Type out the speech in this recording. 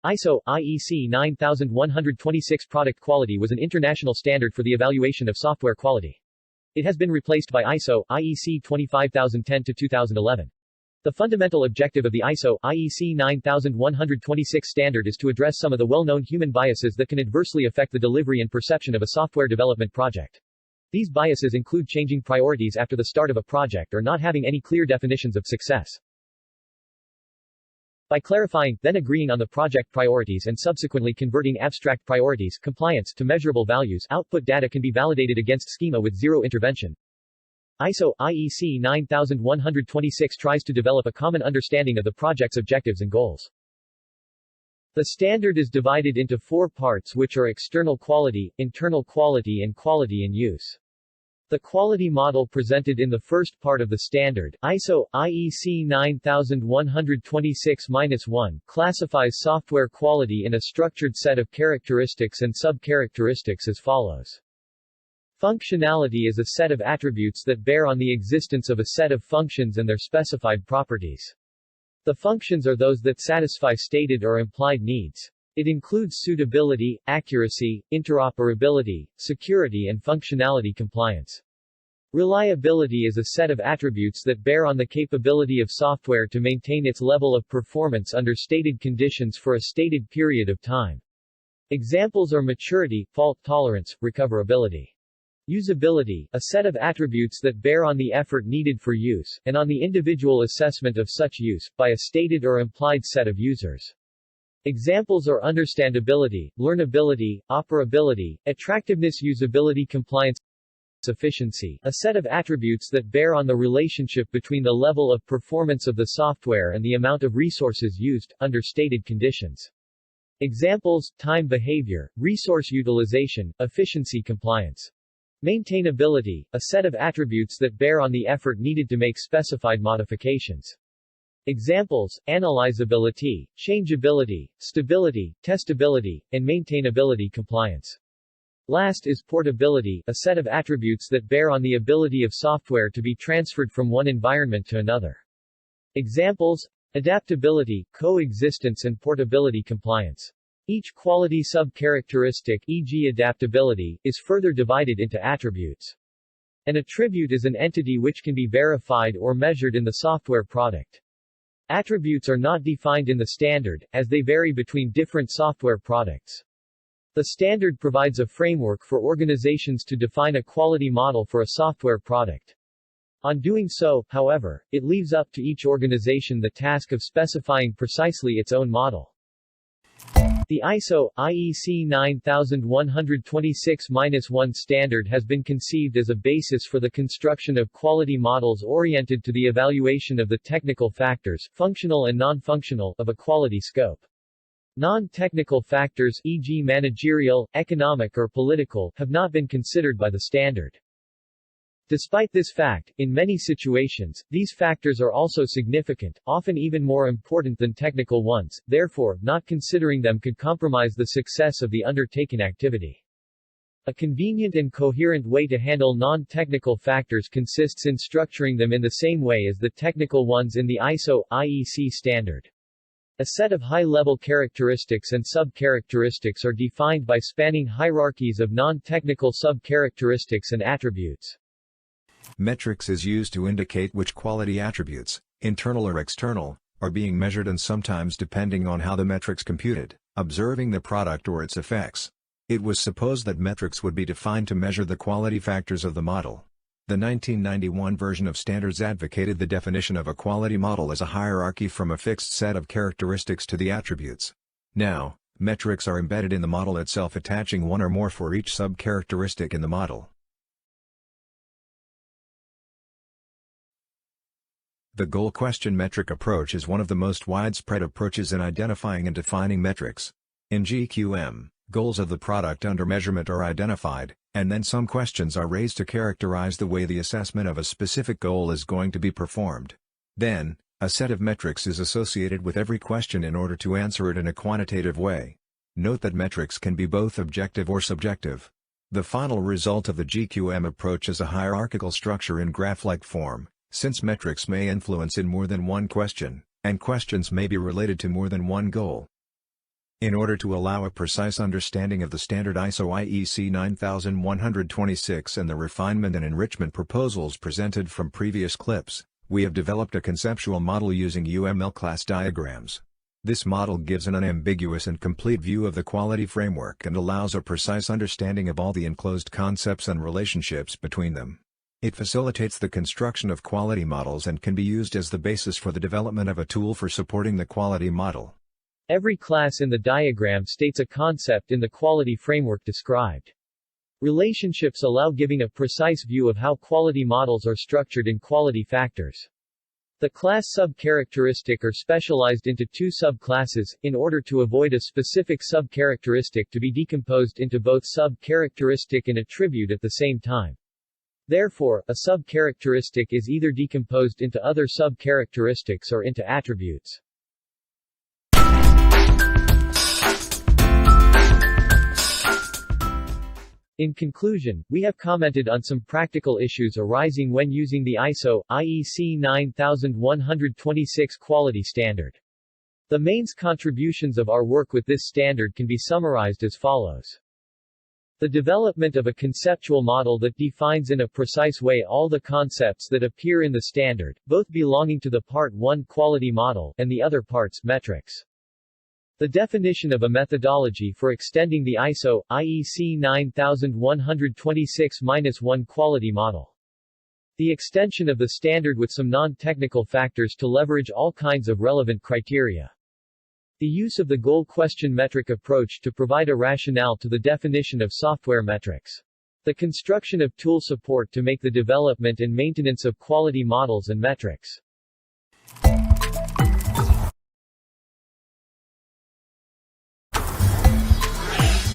ISO IEC 9126 product quality was an international standard for the evaluation of software quality. It has been replaced by ISO IEC 25010-2011. The fundamental objective of the ISO IEC 9126 standard is to address some of the well-known human biases that can adversely affect the delivery and perception of a software development project. These biases include changing priorities after the start of a project or not having any clear definitions of success. By clarifying, then agreeing on the project priorities and subsequently converting abstract priorities compliance to measurable values, output data can be validated against schema with zero intervention. ISO IEC 9126 tries to develop a common understanding of the project's objectives and goals. The standard is divided into four parts, which are external quality, internal quality and quality in use. The quality model presented in the first part of the standard, ISO IEC 9126-1, classifies software quality in a structured set of characteristics and sub-characteristics as follows. Functionality is a set of attributes that bear on the existence of a set of functions and their specified properties. The functions are those that satisfy stated or implied needs. It includes suitability, accuracy, interoperability, security and functionality compliance. Reliability is a set of attributes that bear on the capability of software to maintain its level of performance under stated conditions for a stated period of time. Examples are maturity, fault tolerance, recoverability. Usability, a set of attributes that bear on the effort needed for use, and on the individual assessment of such use, by a stated or implied set of users. Examples are understandability, learnability, operability, attractiveness, usability, compliance, efficiency, a set of attributes that bear on the relationship between the level of performance of the software and the amount of resources used, under stated conditions. Examples, time behavior, resource utilization, efficiency, compliance. Maintainability, a set of attributes that bear on the effort needed to make specified modifications. Examples, analyzability, changeability, stability, testability, and maintainability compliance. Last is portability, a set of attributes that bear on the ability of software to be transferred from one environment to another. Examples, adaptability, coexistence and portability compliance. Each quality sub-characteristic, e.g. adaptability, is further divided into attributes. An attribute is an entity which can be verified or measured in the software product. Attributes are not defined in the standard, as they vary between different software products. The standard provides a framework for organizations to define a quality model for a software product. On doing so, however, it leaves up to each organization the task of specifying precisely its own model. The ISO IEC 9126-1 standard has been conceived as a basis for the construction of quality models oriented to the evaluation of the technical factors, functional and non-functional, of a quality scope. Non-technical factors, e.g. managerial, economic or political, have not been considered by the standard. Despite this fact, in many situations, these factors are also significant, often even more important than technical ones, therefore, not considering them could compromise the success of the undertaken activity. A convenient and coherent way to handle non-technical factors consists in structuring them in the same way as the technical ones in the ISO IEC standard. A set of high-level characteristics and sub-characteristics are defined by spanning hierarchies of non-technical sub-characteristics and attributes. Metrics is used to indicate which quality attributes, internal or external, are being measured and sometimes depending on how the metrics computed, observing the product or its effects. It was supposed that metrics would be defined to measure the quality factors of the model. The 1991 version of standards advocated the definition of a quality model as a hierarchy from a fixed set of characteristics to the attributes. Now, metrics are embedded in the model itself, attaching one or more for each sub-characteristic in the model. The goal question metric approach is one of the most widespread approaches in identifying and defining metrics. In GQM, goals of the product under measurement are identified, and then some questions are raised to characterize the way the assessment of a specific goal is going to be performed. Then, a set of metrics is associated with every question in order to answer it in a quantitative way. Note that metrics can be both objective or subjective. The final result of the GQM approach is a hierarchical structure in graph-like form, since metrics may influence in more than one question, and questions may be related to more than one goal. In order to allow a precise understanding of the standard ISO IEC 9126 and the refinement and enrichment proposals presented from previous clips, we have developed a conceptual model using UML class diagrams. This model gives an unambiguous and complete view of the quality framework and allows a precise understanding of all the enclosed concepts and relationships between them. It facilitates the construction of quality models and can be used as the basis for the development of a tool for supporting the quality model. Every class in the diagram states a concept in the quality framework described. Relationships allow giving a precise view of how quality models are structured in quality factors. The class sub-characteristic are specialized into two subclasses, in order to avoid a specific sub-characteristic to be decomposed into both sub-characteristic and attribute at the same time. Therefore, a sub-characteristic is either decomposed into other sub-characteristics or into attributes. In conclusion, we have commented on some practical issues arising when using the ISO IEC 9126 quality standard. The main contributions of our work with this standard can be summarized as follows. The development of a conceptual model that defines in a precise way all the concepts that appear in the standard, both belonging to the Part 1 quality model and the other parts metrics. The definition of a methodology for extending the ISO IEC 9126-1 quality model. The extension of the standard with some non-technical factors to leverage all kinds of relevant criteria. The use of the goal question metric approach to provide a rationale to the definition of software metrics. The construction of tool support to make the development and maintenance of quality models and metrics.